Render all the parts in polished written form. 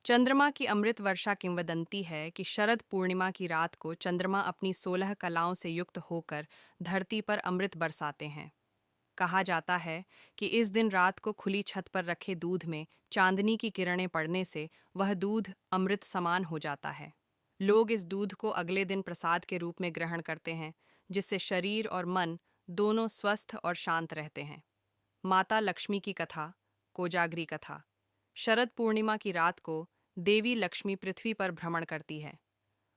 चंद्रमा की अमृत वर्षा किंवदंती है कि शरद पूर्णिमा की रात को चंद्रमा अपनी 16 कलाओं से युक्त होकर धरती पर अमृत बरसाते हैं। कहा जाता है कि इस दिन रात को खुली छत पर रखे दूध में चांदनी की किरणें पड़ने से वह दूध अमृत समान हो जाता है। लोग इस दूध को अगले दिन प्रसाद के रूप में ग्रहण करते हैं, जिससे शरीर और मन दोनों स्वस्थ और शांत रहते हैं। माता लक्ष्मी की कथा, कोजागरी कथा। शरद पूर्णिमा की रात को देवी लक्ष्मी पृथ्वी पर भ्रमण करती है।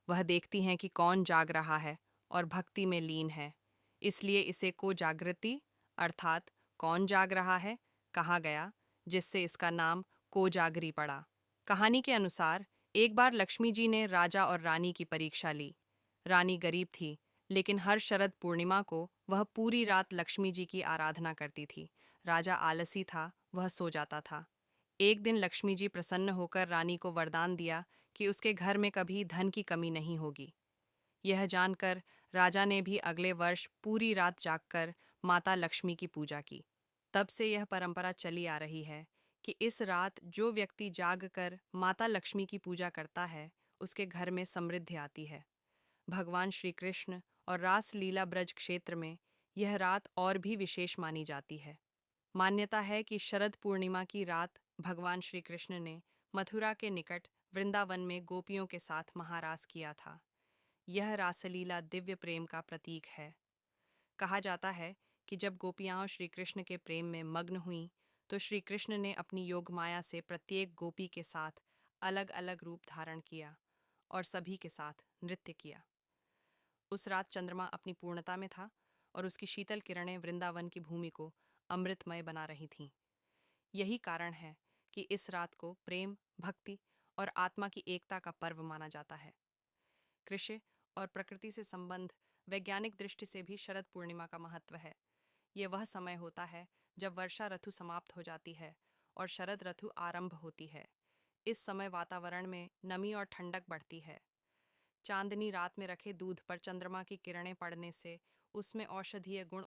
वह देखती हैं कि कौन जाग रहा है और भक्ति में लीन है। इसलिए इसे कोजागृति अर्थात कौन जाग रहा है कहा गया, जिससे इसका नाम कोजागरी पड़ा। कहानी के अनुसार एक बार लक्ष्मी जी ने राजा और रानी की परीक्षा ली। रानी गरीब थी, लेकिन हर शरद पूर्णिमा को वह पूरी रात लक्ष्मी जी की आराधना करती थी। राजा आलसी था, वह सो जाता था। एक दिन लक्ष्मी जी प्रसन्न होकर रानी को वरदान दिया कि उसके घर में कभी धन की कमी नहीं होगी। यह जानकर राजा ने भी अगले वर्ष पूरी रात जागकर माता लक्ष्मी की पूजा की। तब से यह परंपरा चली आ रही है कि इस रात जो व्यक्ति जाग कर माता लक्ष्मी की पूजा करता है, उसके घर में समृद्धि आती है। भगवान श्री कृष्ण और रास लीला ब्रज क्षेत्र में यह रात और भी विशेष मानी जाती है। मान्यता है कि शरद पूर्णिमा की रात भगवान श्री कृष्ण ने मथुरा के निकट वृंदावन में गोपियों के साथ महारास किया था। यह रासलीला दिव्य प्रेम का प्रतीक है। कहा जाता है कि जब गोपियां श्री कृष्ण के प्रेम में मग्न हुईं, तो श्री कृष्ण ने अपनी योग माया से प्रत्येक गोपी के साथ अलग अलग रूप धारण किया और सभी के साथ नृत्य किया। उस रात चंद्रमा अपनी पूर्णता में था और उसकी शीतल किरणें वृंदावन की भूमि को अमृतमय बना रही थीं। यही कारण है कि इस रात को प्रेम, भक्ति और आत्मा की एकता का पर्व माना जाता है। कृषि और प्रकृति से संबंध वैज्ञानिक दृष्टि से भी शरद पूर्णिमा का महत्व है। ये वह समय होता है जब वर्षा ऋतु समाप्त हो जाती है और शरद ऋतु आरंभ होती है। इस समय वातावरण में नमी और ठंडक बढ़ती है। चांदनी रात में रखे दूध पर चंद्रमा की किरणें पड़ने से उसमें औषधीय गुण